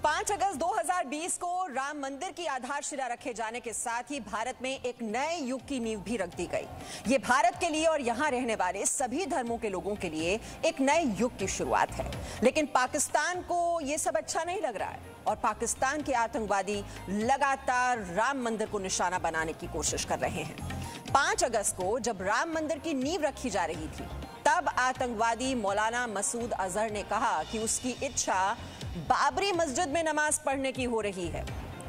5 अगस्त 2020 को राम मंदिर की आधारशिला रखे जाने के साथ ही भारत में एक नए युग की नींव भी रख दी गई। ये भारत के लिए और यहां रहने वाले सभी धर्मों के लोगों के लिए एक नए युग की शुरुआत है। लेकिन पाकिस्तान को ये सब अच्छा नहीं लग रहा है और पाकिस्तान के आतंकवादी लगातार राम मंदिर को निशाना बनाने की कोशिश कर रहे हैं। 5 अगस्त को जब राम मंदिर की नींव रखी जा रही थी, तब आतंकवादी मौलाना मसूद अजहर ने कहा कि उसकी इच्छा बाबरी मस्जिद में नमाज पढ़ने की हो रही है।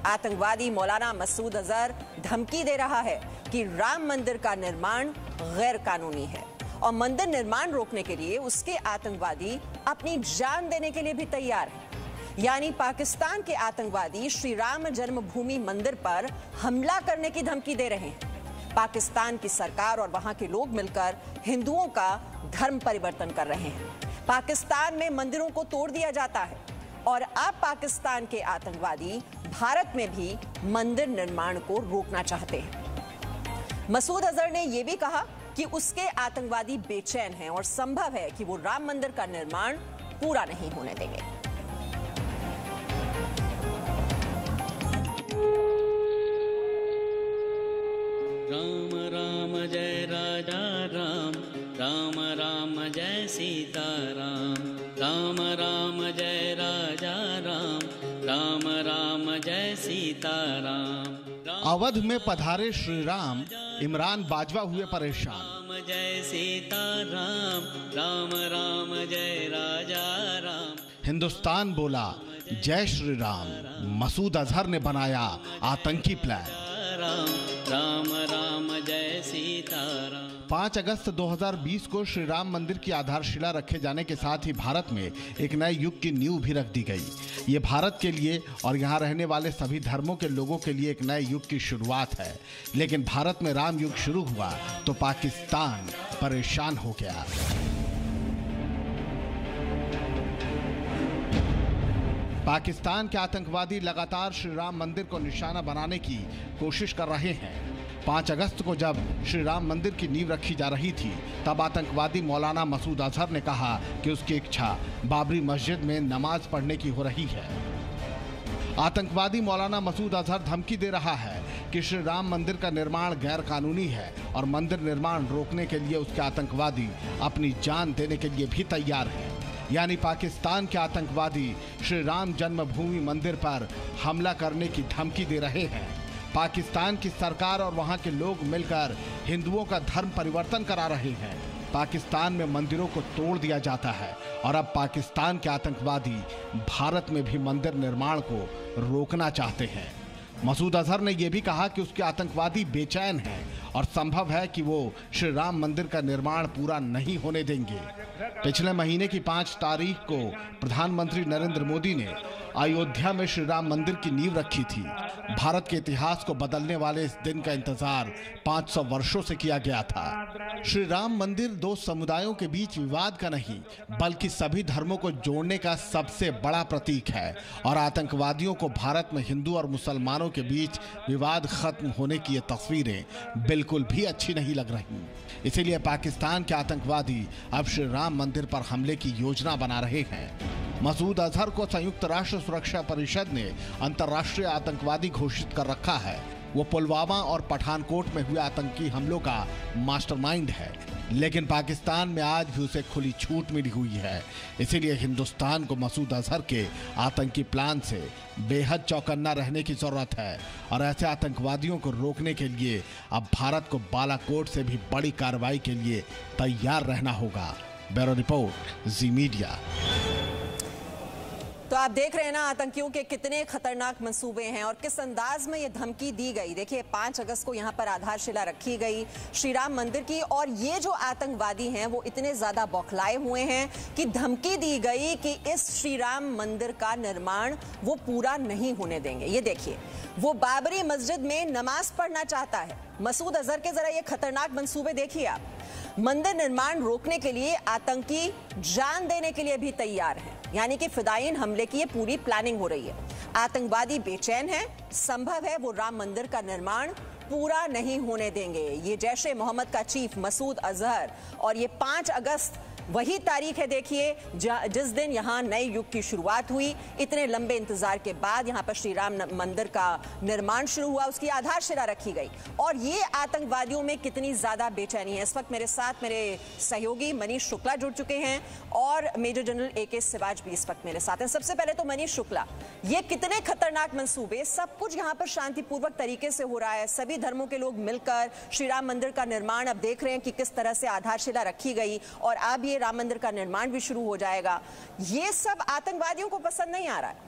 आतंकवादी मौलाना मसूद अजहर धमकी दे रहा है कि राम मंदिर का निर्माण गैर कानूनी है और मंदिर निर्माण रोकने के लिए उसके आतंकवादी अपनी जान देने के लिए भी तैयार हैं। यानी पाकिस्तान के आतंकवादी श्री राम जन्मभूमि मंदिर पर हमला करने की धमकी दे रहे हैं। पाकिस्तान की सरकार और वहां के लोग मिलकर हिंदुओं का धर्म परिवर्तन कर रहे हैं। पाकिस्तान में मंदिरों को तोड़ दिया जाता है और अब पाकिस्तान के आतंकवादी भारत में भी मंदिर निर्माण को रोकना चाहते हैं। मसूद अजहर ने यह भी कहा कि उसके आतंकवादी बेचैन हैं और संभव है कि वो राम मंदिर का निर्माण पूरा नहीं होने देंगे। राम राम जय राजा राम, राम राम जय सीता राम, राम राम जय राजा राम, राम राम जय सीता राम। अवध में पधारे श्री राम, इमरान बाजवा हुए परेशान। राम जय सीता राम, राम राम जय राजा राम। हिंदुस्तान बोला जय श्री राम, मसूद अजहर ने बनाया आतंकी प्लान। राम राम राम जय सीता राम। 5 अगस्त 2020 को श्री राम मंदिर की आधारशिला रखे जाने के साथ ही भारत में एक नए युग की नींव भी रख दी गई। ये भारत के लिए और यहाँ रहने वाले सभी धर्मों के लोगों के लिए एक नए युग की शुरुआत है। लेकिन भारत में राम युग शुरू हुआ तो पाकिस्तान परेशान हो गया। पाकिस्तान के आतंकवादी लगातार श्री राम मंदिर को निशाना बनाने की कोशिश कर रहे हैं। 5 अगस्त को जब श्री राम मंदिर की नींव रखी जा रही थी, तब आतंकवादी मौलाना मसूद अजहर ने कहा कि उसकी इच्छा बाबरी मस्जिद में नमाज पढ़ने की हो रही है। आतंकवादी मौलाना मसूद अजहर धमकी दे रहा है कि श्री राम मंदिर का निर्माण गैर कानूनी है और मंदिर निर्माण रोकने के लिए उसके आतंकवादी अपनी जान देने के लिए भी तैयार हैं। यानी पाकिस्तान के आतंकवादी श्री राम जन्मभूमि मंदिर पर हमला करने की धमकी दे रहे हैं। पाकिस्तान की सरकार और वहां के लोग मिलकर हिंदुओं का धर्म परिवर्तन करा रहे हैं। पाकिस्तान में मंदिरों को तोड़ दिया जाता है और अब पाकिस्तान के आतंकवादी भारत में भी मंदिर निर्माण को रोकना चाहते हैं। मसूद अजहर ने यह भी कहा कि उसके आतंकवादी बेचैन हैं और संभव है कि वो श्री राम मंदिर का निर्माण पूरा नहीं होने देंगे। पिछले महीने की 5 तारीख को प्रधानमंत्री नरेंद्र मोदी ने अयोध्या में श्री राम मंदिर की नींव रखी थी। भारत के इतिहास को बदलने वाले इस दिन का इंतजार 500 वर्षों से किया गया था। श्री राम मंदिर 2 समुदायों के बीच विवाद का नहीं, बल्कि सभी धर्मों को जोड़ने का सबसे बड़ा प्रतीक है और आतंकवादियों को भारत में हिंदू और मुसलमानों के बीच विवाद खत्म होने की ये तस्वीरें बिल्कुल भी अच्छी नहीं लग रही। इसीलिए पाकिस्तान के आतंकवादी अब श्री राम मंदिर पर हमले की योजना बना रहे हैं। मसूद अजहर को संयुक्त राष्ट्र सुरक्षा परिषद ने अंतर्राष्ट्रीय आतंकवादी घोषित कर रखा है। वो पुलवामा और पठानकोट में हुए आतंकी हमलों का मास्टरमाइंड है, लेकिन पाकिस्तान में आज भी उसे खुली छूट मिली हुई है। इसीलिए हिंदुस्तान को मसूद अजहर के आतंकी प्लान से बेहद चौकन्ना रहने की जरूरत है और ऐसे आतंकवादियों को रोकने के लिए अब भारत को बालाकोट से भी बड़ी कार्रवाई के लिए तैयार रहना होगा। ब्यूरो रिपोर्ट, जी मीडिया। तो आप देख रहे हैं ना आतंकियों के कितने खतरनाक मंसूबे हैं और किस अंदाज में ये धमकी दी गई। देखिए 5 अगस्त को यहाँ पर आधारशिला रखी गई श्री राम मंदिर की और ये जो आतंकवादी हैं वो इतने ज्यादा बौखलाए हुए हैं कि धमकी दी गई कि इस श्री राम मंदिर का निर्माण वो पूरा नहीं होने देंगे। ये देखिए, वो बाबरी मस्जिद में नमाज पढ़ना चाहता है। मसूद अजहर के जरा ये खतरनाक मंसूबे देखिए आप। मंदिर निर्माण रोकने के लिए आतंकी जान देने के लिए भी तैयार हैं। यानी कि फिदायीन हमले की ये पूरी प्लानिंग हो रही है। आतंकवादी बेचैन हैं, संभव है वो राम मंदिर का निर्माण पूरा नहीं होने देंगे। ये जैश ए मोहम्मद का चीफ मसूद अजहर और ये 5 अगस्त वही तारीख है, देखिए, जिस दिन यहाँ नए युग की शुरुआत हुई। इतने लंबे इंतजार के बाद यहाँ पर श्री राम मंदिर का निर्माण शुरू हुआ, उसकी आधारशिला रखी गई। और ये आतंकवादियों में कितनी ज्यादा बेचैनी है। इस वक्त मेरे साथ मेरे सहयोगी मनीष शुक्ला जुड़ चुके हैं और मेजर जनरल AK सिवाज भी इस वक्त मेरे साथ हैं। सबसे पहले तो मनीष शुक्ला, ये कितने खतरनाक मंसूबे, सब कुछ यहाँ पर शांतिपूर्वक तरीके से हो रहा है, सभी धर्मों के लोग मिलकर श्री राम मंदिर का निर्माण अब देख रहे हैं कि किस तरह से आधारशिला रखी गई और अब ये राम मंदिर का निर्माण भी शुरू हो जाएगा। ये सब आतंकवादियों को पसंद नहीं आ रहा है।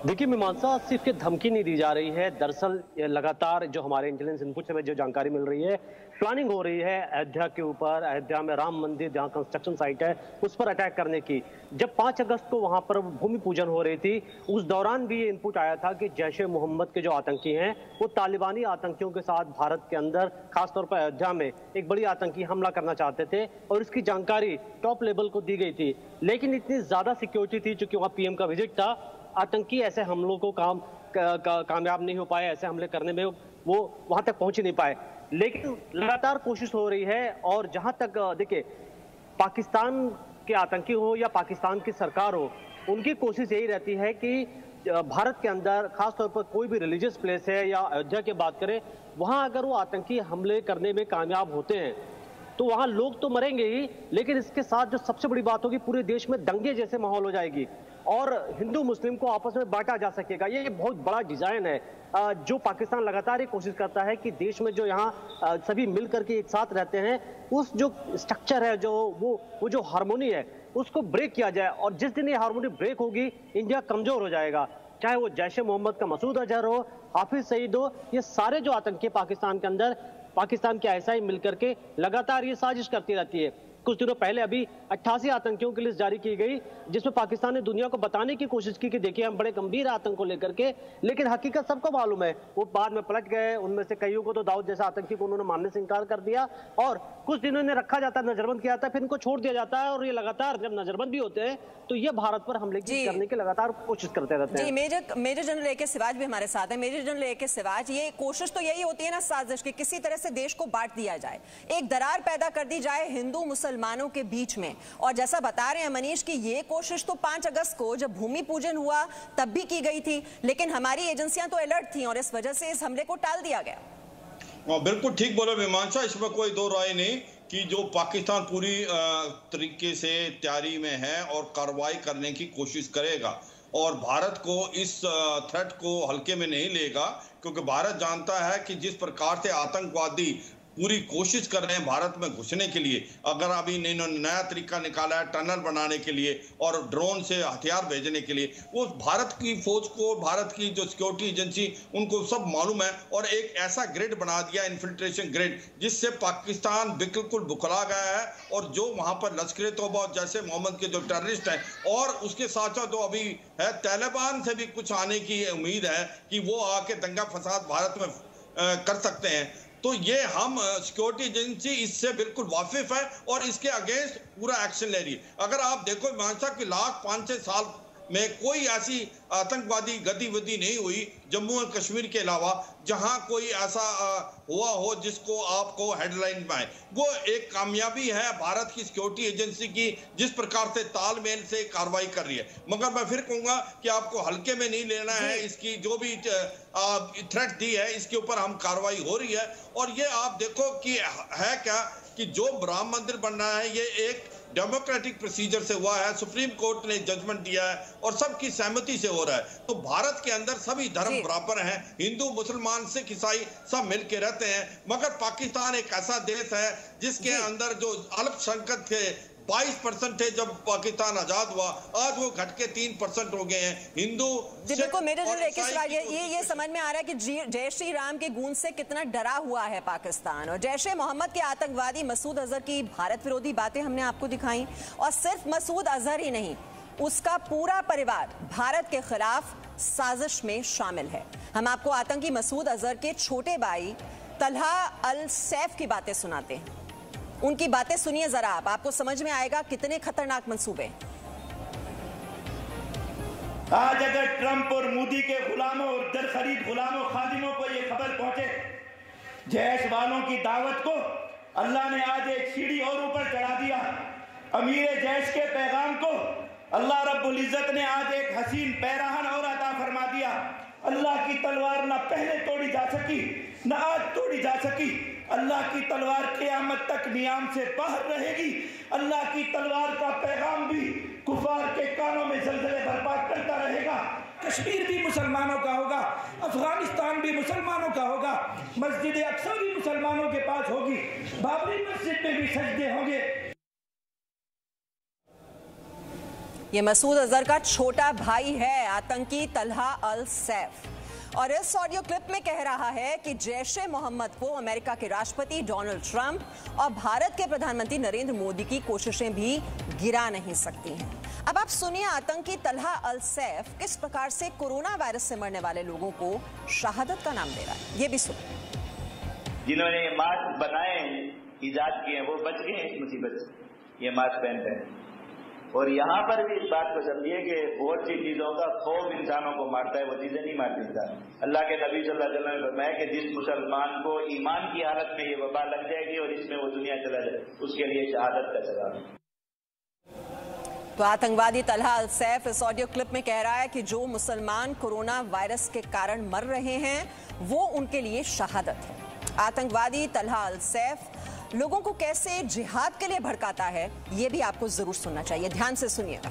देखिए मीमांसा, सिर्फ धमकी नहीं दी जा रही है। दरअसल लगातार जो हमारे इंटेलिजेंस इनपुट से जो जानकारी मिल रही है, प्लानिंग हो रही है अयोध्या के ऊपर, अयोध्या में राम मंदिर जहां कंस्ट्रक्शन साइट है उस पर अटैक करने की। जब 5 अगस्त को वहां पर भूमि पूजन हो रही थी, उस दौरान भी ये इनपुट आया था कि जैश ए मोहम्मद के जो आतंकी हैं वो तालिबानी आतंकियों के साथ भारत के अंदर, खासतौर पर अयोध्या में एक बड़ी आतंकी हमला करना चाहते थे और इसकी जानकारी टॉप लेवल को दी गई थी। लेकिन इतनी ज्यादा सिक्योरिटी थी, चूंकि वहां PM का विजिट था, आतंकी ऐसे हमलों को कामयाब नहीं हो पाए, ऐसे हमले करने में वो वहां तक पहुंच ही नहीं पाए। लेकिन लगातार कोशिश हो रही है और जहां तक देखिए पाकिस्तान के आतंकी हो या पाकिस्तान की सरकार हो, उनकी कोशिश यही रहती है कि भारत के अंदर खासतौर पर कोई भी रिलीजियस प्लेस है या अयोध्या की बात करें, वहां अगर वो आतंकी हमले करने में कामयाब होते हैं तो वहां लोग तो मरेंगे ही, लेकिन इसके साथ जो सबसे बड़ी बात होगी, पूरे देश में दंगे जैसे माहौल हो जाएगी और हिंदू मुस्लिम को आपस में बांटा जा सकेगा। ये बहुत बड़ा डिजाइन है जो पाकिस्तान लगातार ही कोशिश करता है कि देश में जो यहाँ सभी मिलकर के एक साथ रहते हैं, उस जो स्ट्रक्चर है, जो वो जो हार्मोनी है, उसको ब्रेक किया जाए। और जिस दिन ये हार्मोनी ब्रेक होगी, इंडिया कमजोर हो जाएगा। चाहे वो जैश ए मोहम्मद का मसूद अजहर हो, हाफिज सईद हो, ये सारे जो आतंकी पाकिस्तान के अंदर, पाकिस्तान के ISI मिलकर के लगातार ये साजिश करती रहती है। कुछ दिनों पहले अभी 88 आतंकियों की लिस्ट जारी की गई, जिसमें पाकिस्तान ने दुनिया को बताने की कोशिश की कि देखिए हम बड़े गंभीर आतंक को लेकर के, लेकिन हकीकत सबको मालूम है, वो बाद में पलट गए। उनमें से कईयों को तो दाऊद जैसा आतंकी को उन्होंने मानने से इनकार कर दिया और कुछ दिनों इन्हें रखा जाता है, नजरबंद किया जाता है, फिर इनको छोड़ दिया जाता है। और ये लगातार जब नजरबंद भी होते हैं तो ये भारत पर हमले करने की लगातार कोशिश करते रहते हैं। मेजर जनरल AK सिवाज भी हमारे साथ है। मेजर जनरल AK सिवाज, ये कोशिश तो यही होती है ना साजिश की, किसी तरह से देश को बांट दिया जाए, एक दरार पैदा कर दी जाए हिंदू मुसलमानों के बीच में। और जैसा बता रहे हैं मनीष की ये कोशिश तो 5 अगस्त को जब भूमि पूजन हुआ तब भी की गई थी, लेकिन हमारी एजेंसियां तो अलर्ट थी और इस वजह से इस हमले को टाल दिया गया। बिल्कुल ठीक बोला मीमांसा, इसमें कोई दो राय नहीं कि जो पाकिस्तान पूरी तरीके से तैयारी में है और कार्रवाई करने की कोशिश करेगा और भारत को इस थ्रेट को हल्के में नहीं लेगा, क्योंकि भारत जानता है कि जिस प्रकार से आतंकवादी पूरी कोशिश कर रहे हैं भारत में घुसने के लिए। अगर अभी इन्होंने नया तरीका निकाला है टनल बनाने के लिए और ड्रोन से हथियार भेजने के लिए, वो भारत की फौज को, भारत की जो सिक्योरिटी एजेंसी, उनको सब मालूम है और एक ऐसा ग्रिड बना दिया, इन्फिल्ट्रेशन ग्रिड, जिससे पाकिस्तान बिल्कुल बुखला गया है। और जो वहां पर लश्कर तौबा जैसे मोहम्मद के जो टेररिस्ट हैं और उसके साथ साथ जो अभी है तालिबान से भी कुछ आने की उम्मीद है कि वो आके दंगा फसाद भारत में कर सकते हैं, तो ये हम सिक्योरिटी एजेंसी इससे बिल्कुल वाकिफ है और इसके अगेंस्ट पूरा एक्शन ले रही है। अगर आप देखो मीमांसा कि लास्ट 5-6 साल में कोई ऐसी आतंकवादी गतिविधि नहीं हुई जम्मू और कश्मीर के अलावा जहां कोई ऐसा हुआ हो जिसको आपको हेडलाइन में आए। वो एक कामयाबी है भारत की सिक्योरिटी एजेंसी की, जिस प्रकार से तालमेल से कार्रवाई कर रही है। मगर मैं फिर कहूंगा कि आपको हल्के में नहीं लेना है, इसकी जो भी थ्रेट दी है इसके ऊपर हम कार्रवाई हो रही है। और ये आप देखो कि है क्या कि जो राम मंदिर बन रहा है ये एक डेमोक्रेटिक प्रोसीजर से हुआ है, सुप्रीम कोर्ट ने जजमेंट दिया है और सबकी सहमति से हो रहा है। तो भारत के अंदर सभी धर्म बराबर हैं, हिंदू मुसलमान सिख ईसाई सब मिलके रहते हैं। मगर पाकिस्तान एक ऐसा देश है जिसके अंदर जो अल्पसंख्यक थे 22% थे जब पाकिस्तान आजाद हुआ, आज वो घट के 3% हो गए हैं। हिंदू देखो मेरे ये समझ में आ रहा है कि जय श्री राम के गूंज से कितना डरा हुआ है पाकिस्तान। और जैश ए मोहम्मद के आतंकवादी मसूद अजहर की भारत विरोधी बातें हमने आपको दिखाई, और सिर्फ मसूद अजहर ही नहीं, उसका पूरा परिवार भारत के खिलाफ साजिश में शामिल है। हम आपको आतंकी मसूद अजहर के छोटे भाई तलहा अल सैफ की बातें सुनाते हैं। उनकी बातें सुनिए जरा आप, आपको समझ में आएगा कितने खतरनाक मंसूबे। आज अगर ट्रंप और मोदी के गुलामों और दर खरीद गुलामों खादिमों को यह खबर पहुंचे, जैश वालों की दावत को अल्लाह ने आज एक सीढ़ी और ऊपर चढ़ा दिया। अमीर जैश के पैगाम को अल्लाह रब्बुल इज्जत ने आज एक हसीन पैराहन और अता फरमा दिया। अल्लाह की तलवार ना पहले तोड़ी जा सकी, ना आज तोड़ी जा सकी। अल्लाह की तलवार क़यामत तक नियाम से बाहर रहेगी। अल्लाह की तलवार का पैगाम भी कुफार के कानों में ज़लज़ले बर्पा करता रहेगा। कश्मीर भी मुसलमानों का होगा, अफगानिस्तान भी मुसलमानों का होगा, मस्जिद अक्सा भी मुसलमानों के पास होगी, बाबरी मस्जिद में भी सजदे होंगे। ये मसूद अजहर का छोटा भाई है आतंकी तलहा अल सैफ, और इस ऑडियो क्लिप में कह रहा है कि जैश-ए मोहम्मद को अमेरिका के राष्ट्रपति डोनाल्ड ट्रंप और भारत के प्रधानमंत्री नरेंद्र मोदी की कोशिशें भी गिरा नहीं सकती हैं। अब आप सुनिए आतंकी तलहा अल सैफ किस प्रकार से कोरोना वायरस से मरने वाले लोगों को शहादत का नाम दे रहा है। ये भी सुनिए। जिन्होंने मास्क बनाए, इजाद किए, वो बच गए इस मुसीबत से, ये मास्क पहनते हैं। और यहाँ पर भी इस बात को समझिए कि बहुत सी चीजों का खौफ इंसानों को मारता है, वो चीजें नहीं मारती इंसान। अल्लाह के नबी सल्लल्लाहु अलैहि वसल्लम ने फरमाया कि जिस मुसलमान को ईमान की हालत में ये वबा लग जाएगी और इसमें वो दुनिया चला जाए, उसके लिए शहादत का सवाब है। तो आतंकवादी तलहा अल सैफ इस ऑडियो क्लिप में कह रहा है कि जो मुसलमान कोरोना वायरस के कारण मर रहे हैं वो उनके लिए शहादत है। आतंकवादी तलहा अल सैफ लोगों को कैसे जिहाद के लिए भड़काता है ये भी आपको जरूर सुनना चाहिए, ध्यान से सुनिएगा।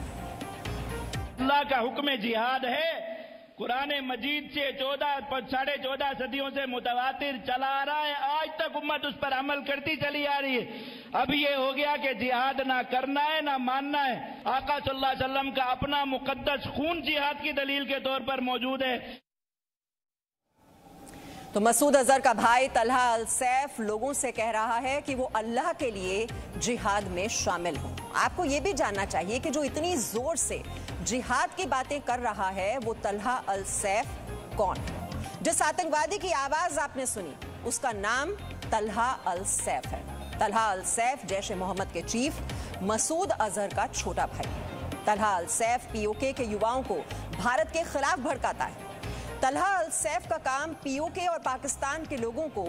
अल्लाह का हुक्म जिहाद है, कुरान मजीद से 14.5 सदियों से मुतवातिर चला आ रहा है, आज तक उम्मत उस पर अमल करती चली आ रही है। अब ये हो गया कि जिहाद ना करना है ना मानना है। आका सल्लल्लाहु अलैहि वसल्लम का अपना मुकद्दस खून जिहाद की दलील के तौर पर मौजूद है। तो मसूद अजहर का भाई तलहा अल सैफ लोगों से कह रहा है कि वो अल्लाह के लिए जिहाद में शामिल हो। आपको ये भी जानना चाहिए कि जो इतनी जोर से जिहाद की बातें कर रहा है वो तलहा अल सैफ कौन है। जिस आतंकवादी की आवाज आपने सुनी उसका नाम तलहा अल सैफ है। तलहा अल सैफ जैश-ए मोहम्मद के चीफ मसूद अजहर का छोटा भाई। तलहा अल सैफ पीओके के युवाओं को भारत के खिलाफ भड़काता है। तलहा अल सैफ का काम पीओके और पाकिस्तान के लोगों को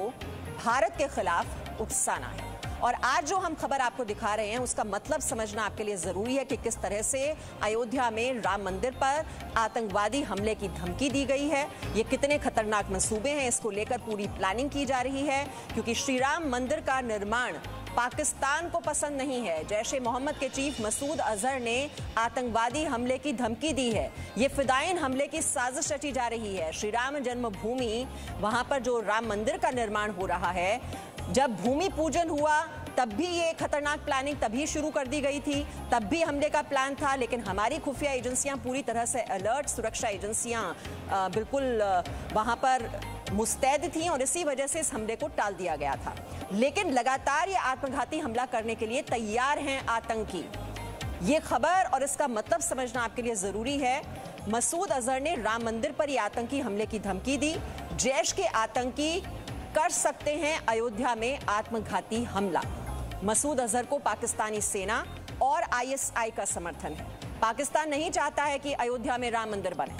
भारत के खिलाफ उकसाना है। और आज जो हम खबर आपको दिखा रहे हैं उसका मतलब समझना आपके लिए जरूरी है कि किस तरह से अयोध्या में राम मंदिर पर आतंकवादी हमले की धमकी दी गई है। ये कितने खतरनाक मंसूबे हैं, इसको लेकर पूरी प्लानिंग की जा रही है, क्योंकि श्री राम मंदिर का निर्माण पाकिस्तान को पसंद नहीं है। जैश-ए मोहम्मद के चीफ मसूद अजहर ने आतंकवादी हमले की धमकी दी है। ये फिदायन हमले की साजिश रची जा रही है। श्री राम जन्मभूमि, वहां पर जो राम मंदिर का निर्माण हो रहा है, जब भूमि पूजन हुआ तब भी ये खतरनाक प्लानिंग तभी शुरू कर दी गई थी, तब भी हमले का प्लान था, लेकिन हमारी खुफिया एजेंसियां पूरी तरह से अलर्ट, सुरक्षा एजेंसियां बिल्कुल वहां पर मुस्तैद थी और इसी वजह से इस हमले को टाल दिया गया था। लेकिन लगातार ये आत्मघाती हमला करने के लिए तैयार हैं आतंकी। ये खबर और इसका मतलब समझना आपके लिए जरूरी है। मसूद अजहर ने राम मंदिर पर ये आतंकी हमले की धमकी दी। जैश के आतंकी कर सकते हैं अयोध्या में आत्मघाती हमला। मसूद अजहर को पाकिस्तानी सेना और आईएसआई का समर्थन है। पाकिस्तान नहीं चाहता है कि अयोध्या में राम मंदिर बने।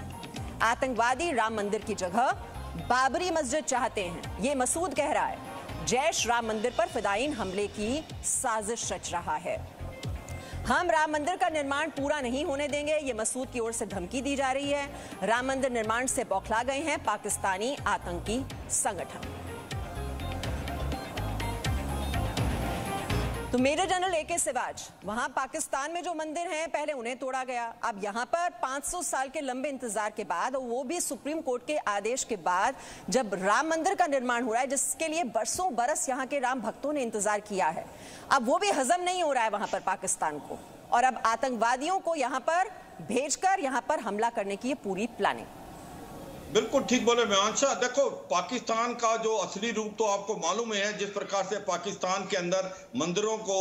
आतंकवादी राम मंदिर की जगह बाबरी मस्जिद चाहते हैं, ये मसूद कह रहा है। जैश राम मंदिर पर फिदायीन हमले की साजिश रच रहा है। हम राम मंदिर का निर्माण पूरा नहीं होने देंगे, ये मसूद की ओर से धमकी दी जा रही है। राम मंदिर निर्माण से बौखला गए हैं पाकिस्तानी आतंकी संगठन। तो मेजर जनरल ए.के. सिवाच, वहां पाकिस्तान में जो मंदिर हैं पहले उन्हें तोड़ा गया, अब यहां पर 500 साल के लंबे इंतजार के बाद, और वो भी सुप्रीम कोर्ट के आदेश के बाद, जब राम मंदिर का निर्माण हो रहा है जिसके लिए बरसों बरस यहां के राम भक्तों ने इंतजार किया है, अब वो भी हजम नहीं हो रहा है वहां पर पाकिस्तान को, और अब आतंकवादियों को यहां पर भेजकर यहां पर हमला करने की ये पूरी प्लानिंग। बिल्कुल ठीक बोले मीमांसा। देखो, पाकिस्तान का जो असली रूप तो आपको मालूम है, जिस प्रकार से पाकिस्तान के अंदर मंदिरों को,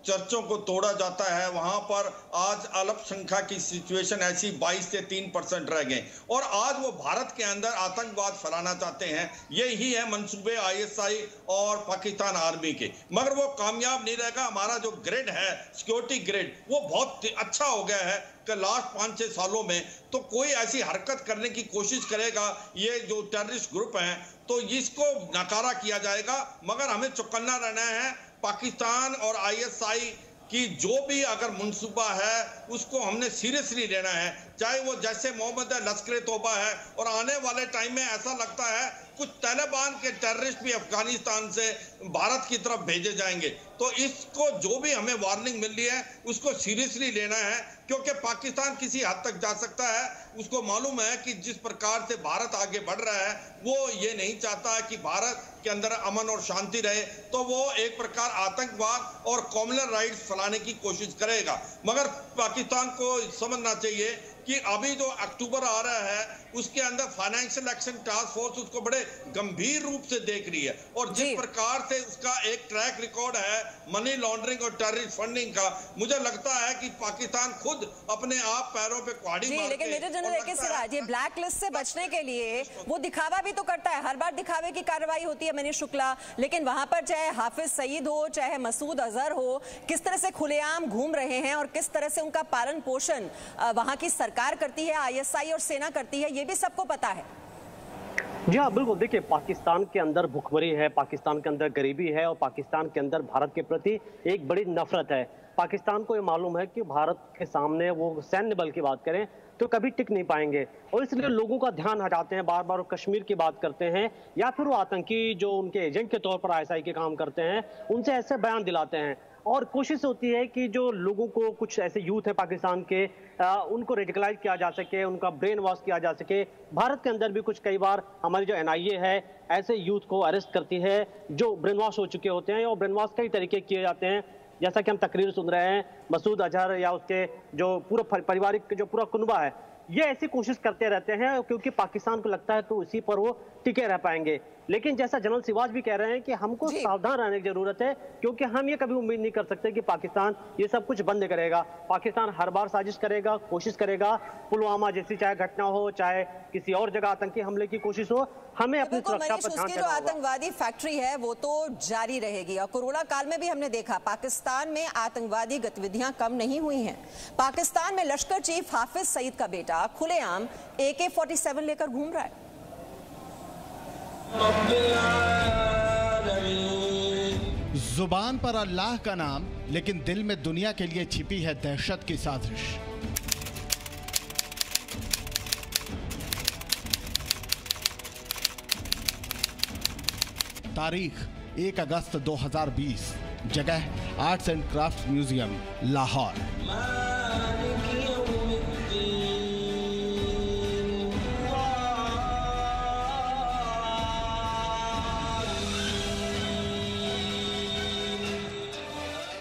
चर्चों को तोड़ा जाता है, वहां पर आज अल्पसंख्यक की सिचुएशन ऐसी 22 से 3% रह गए, और आज वो भारत के अंदर आतंकवाद फैलाना चाहते हैं। यही है मंसूबे आईएसआई और पाकिस्तान आर्मी के, मगर वो कामयाब नहीं रहेगा। हमारा जो ग्रिड है, सिक्योरिटी ग्रिड, वो बहुत अच्छा हो गया है कि लास्ट 5-6 सालों में तो कोई ऐसी हरकत करने की कोशिश करेगा, ये जो टेररिस्ट ग्रुप हैं, तो इसको नकारा किया जाएगा। मगर हमें चौकन्ना रहना है। पाकिस्तान और आईएसआई कि जो भी अगर मुनसूबा है उसको हमने सीरियसली लेना है, चाहे वो जैसे मोहम्मद लश्कर तोबा है, और आने वाले टाइम में ऐसा लगता है कुछ तालिबान के टेररिस्ट भी अफगानिस्तान से भारत की तरफ भेजे जाएंगे। तो इसको जो भी हमें वार्निंग मिल रही है उसको सीरियसली लेना है, क्योंकि पाकिस्तान किसी हद तक जा सकता है। उसको मालूम है कि जिस प्रकार से भारत आगे बढ़ रहा है वो ये नहीं चाहता है कि भारत के अंदर अमन और शांति रहे, तो वो एक प्रकार आतंकवाद और कॉमनल राइट्स फैलाने की कोशिश करेगा। मगर पाकिस्तान को समझना चाहिए कि अभी जो अक्टूबर आ रहा है उसके अंदर फाइनेंशियल एक्शन टास्क फोर्स उसको बड़े गंभीर रूप से देख रही है, और जिस प्रकार से उसका एक ट्रैक रिकॉर्ड है मनी लॉन्ड्रिंग और टेररिस्ट फंडिंग का, मुझे लगता है कि पाकिस्तान खुद अपने आप पैरों पे कुल्हाड़ी मारके। लेकिन मेजर जनरल AK सिराज, ये ब्लैक लिस्ट से बचने के लिए वो दिखावा भी तो करता है, हर बार दिखावे की कार्रवाई होती है मनीष शुक्ला, लेकिन वहां पर चाहे हाफिज सईद हो चाहे मसूद अजहर हो, किस तरह से खुलेआम घूम रहे हैं और किस तरह से उनका पालन पोषण वहां की सरकार करती है, ISI और सेना करती है, ये भी सबको पता है। जी हाँ, बिल्कुल। देखिए, पाकिस्तान के अंदर भुखमरी है, पाकिस्तान के अंदर गरीबी है, और पाकिस्तान के अंदर भारत के प्रति एक बड़ी नफरत है। पाकिस्तान को ये मालूम है कि भारत के सामने वो सैन्य बल की बात करें तो कभी टिक नहीं पाएंगे, और इसलिए लोगों का ध्यान हटाते हैं, बार बार कश्मीर की बात करते हैं, या फिर वो आतंकी जो उनके एजेंट के तौर पर ISI के काम करते हैं उनसे ऐसे बयान दिलाते हैं। और कोशिश होती है कि जो लोगों को, कुछ ऐसे यूथ है पाकिस्तान के, उनको रेडिकलाइज किया जा सके, उनका ब्रेन वॉश किया जा सके। भारत के अंदर भी कुछ कई बार हमारी जो NIA है ऐसे यूथ को अरेस्ट करती है जो ब्रेन वॉश हो चुके होते हैं, और ब्रेन वॉश कई तरीके किए जाते हैं, जैसा कि हम तकरीर सुन रहे हैं। मसूद अजहर या उसके जो पूरा पारिवारिक जो पूरा कुनबा है, ये ऐसी कोशिश करते रहते हैं क्योंकि पाकिस्तान को लगता है तो इसी पर वो टिके रह पाएंगे। लेकिन जैसा जनरल सिवाज भी कह रहे हैं कि हमको सावधान रहने की जरूरत है, क्योंकि हम ये कभी उम्मीद नहीं कर सकते कि पाकिस्तान ये सब कुछ बंद करेगा। पाकिस्तान हर बार साजिश करेगा, कोशिश करेगा, पुलवामा जैसी चाहे घटना हो, चाहे किसी और जगह आतंकी हमले की कोशिश हो, हमें अपनी सुरक्षा पर ध्यान देना होगा। आतंकवादी फैक्ट्री है वो तो जारी रहेगी, और कोरोना काल में भी हमने देखा पाकिस्तान में आतंकवादी गतिविधियां कम नहीं हुई हैं। पाकिस्तान में लश्कर चीफ हाफिज सईद का बेटा खुलेआम AK-47 लेकर घूम रहा है। जुबान पर अल्लाह का नाम, लेकिन दिल में दुनिया के लिए छिपी है दहशत की साजिश। तारीख 1 अगस्त 2020, जगह arts and craft museum, Lahore.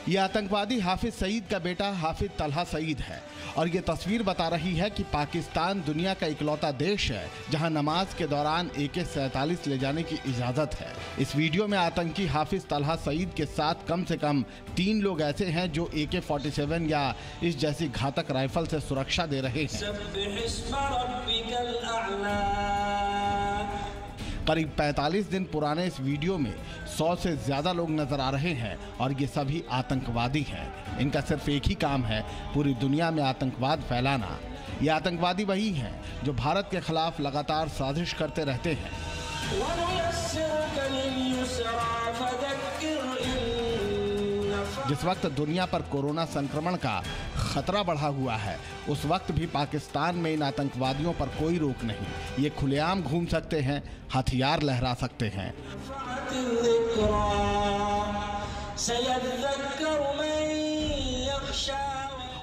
ये आतंकवादी हाफिज सईद का बेटा हाफिज तलहा सईद है, और ये तस्वीर बता रही है कि पाकिस्तान दुनिया का इकलौता देश है जहां नमाज के दौरान AK-47 ले जाने की इजाजत है। इस वीडियो में आतंकी हाफिज तलहा सईद के साथ कम से कम 3 लोग ऐसे हैं जो AK-47 या इस जैसी घातक राइफल से सुरक्षा दे रहे हैं। करीब 45 दिन पुराने इस वीडियो में 100 से ज्यादा लोग नजर आ रहे हैं, और ये सभी आतंकवादी हैं। इनका सिर्फ एक ही काम है, पूरी दुनिया में आतंकवाद फैलाना। ये आतंकवादी वही हैं जो भारत के खिलाफ लगातार साजिश करते रहते हैं। जिस वक्त दुनिया पर कोरोना संक्रमण का खतरा बढ़ा हुआ है, उस वक्त भी पाकिस्तान में इन आतंकवादियों पर कोई रोक नहीं। ये खुलेआम घूम सकते हैं, हथियार लहरा सकते हैं।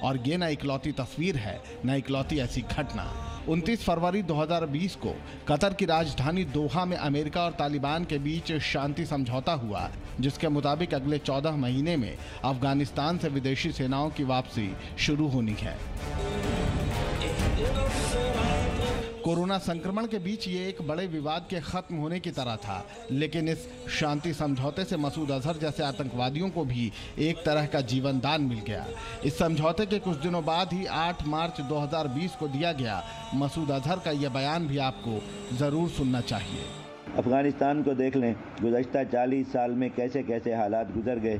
और ये न इकलौती तस्वीर है, न इकलौती ऐसी घटना। 29 फरवरी 2020 को कतर की राजधानी दोहा में अमेरिका और तालिबान के बीच शांति समझौता हुआ, जिसके मुताबिक अगले 14 महीने में अफगानिस्तान से विदेशी सेनाओं की वापसी शुरू होनी है। कोरोना संक्रमण के बीच ये एक बड़े विवाद के खत्म होने की तरह था, लेकिन इस शांति समझौते से मसूद अजहर जैसे आतंकवादियों को भी एक तरह का जीवन दान मिल गया। इस समझौते के कुछ दिनों बाद ही 8 मार्च 2020 को दिया गया मसूद अजहर का यह बयान भी आपको जरूर सुनना चाहिए। अफगानिस्तान को देख लें, गुज़श्ता 40 साल में कैसे कैसे हालात गुजर गए।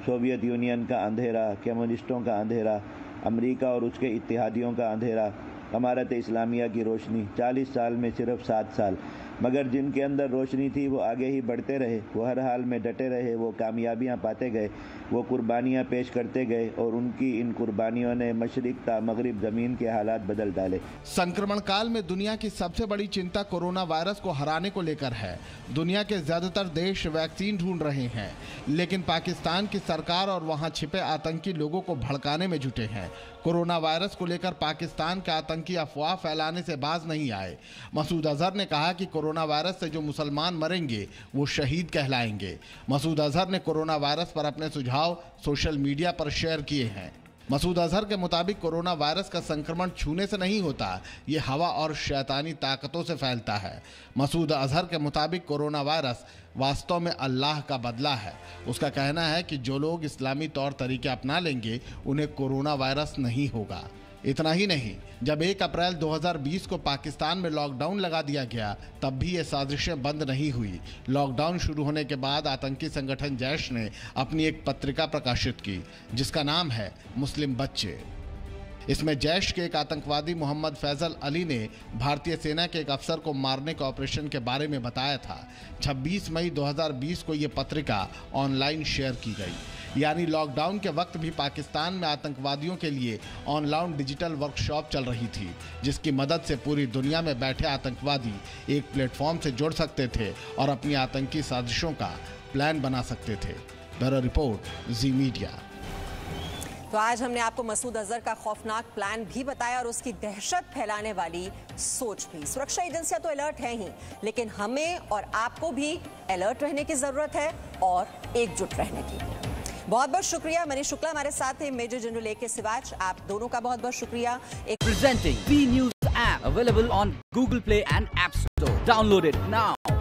सोवियत यूनियन का अंधेरा, कम्युनिस्टों का अंधेरा, अमेरिका और उसके इत्तेहादियों का अंधेरा, अमारत इस्लामिया की रोशनी 40 साल में सिर्फ 7 साल, मगर जिनके अंदर रोशनी थी वो आगे ही बढ़ते रहे, वो हर हाल में डटे रहे, वो कामयाबियां पाते गए, वो कुर्बानियां पेश करते गए और उनकी इन कुर्बानियों ने मशरिक ता मगरिब ज़मीन के हालात बदल डाले। संक्रमण काल में दुनिया की सबसे बड़ी चिंता कोरोना वायरस को हराने को लेकर है। दुनिया के ज्यादातर देश वैक्सीन ढूंढ रहे हैं, लेकिन पाकिस्तान की सरकार और वहां छिपे आतंकी लोगों को भड़काने में जुटे हैं। कोरोना वायरस को लेकर पाकिस्तान के आतंकी अफवाह फैलाने से बाज नहीं आए। मसूद अजहर ने कहा कि कोरोना वायरस से जो मुसलमान मरेंगे वो शहीद कहलाएंगे। मसूद अजहर ने कोरोना वायरस पर अपने सुझाव सोशल मीडिया पर शेयर किए हैं। मसूद अजहर के मुताबिक कोरोना वायरस का संक्रमण छूने से नहीं होता, ये हवा और शैतानी ताकतों से फैलता है। मसूद अजहर के मुताबिक कोरोना वायरस वास्तव में अल्लाह का बदला है। उसका कहना है कि जो लोग इस्लामी तौर तरीके अपना लेंगे उन्हें कोरोना वायरस नहीं होगा। इतना ही नहीं, जब 1 अप्रैल 2020 को पाकिस्तान में लॉकडाउन लगा दिया गया तब भी ये साजिशें बंद नहीं हुई। लॉकडाउन शुरू होने के बाद आतंकी संगठन जैश ने अपनी एक पत्रिका प्रकाशित की जिसका नाम है मुस्लिम बच्चे। इसमें जैश के एक आतंकवादी मोहम्मद फैजल अली ने भारतीय सेना के एक अफसर को मारने के ऑपरेशन के बारे में बताया था। 26 मई 2020 को ये पत्रिका ऑनलाइन शेयर की गई। यानी लॉकडाउन के वक्त भी पाकिस्तान में आतंकवादियों के लिए ऑनलाइन डिजिटल वर्कशॉप चल रही थी, जिसकी मदद से पूरी दुनिया में बैठे आतंकवादी एक प्लेटफॉर्म से जुड़ सकते थे और अपनी आतंकी साजिशों का प्लान बना सकते थे। ब्यूरो रिपोर्ट, जी मीडिया। तो आज हमने आपको मसूद अजहर का खौफनाक प्लान भी बताया और उसकी दहशत फैलाने वाली सोच भी। सुरक्षा एजेंसियां तो अलर्ट हैं ही, लेकिन हमें और आपको भी अलर्ट रहने की जरूरत है और एकजुट रहने की। बहुत बहुत शुक्रिया। मनीष शुक्ला हमारे साथ थे, मेजर जनरल AK सिवाच, आप दोनों का बहुत बहुत शुक्रिया। Presenting B News app available on Google Play and App Store. Download it now.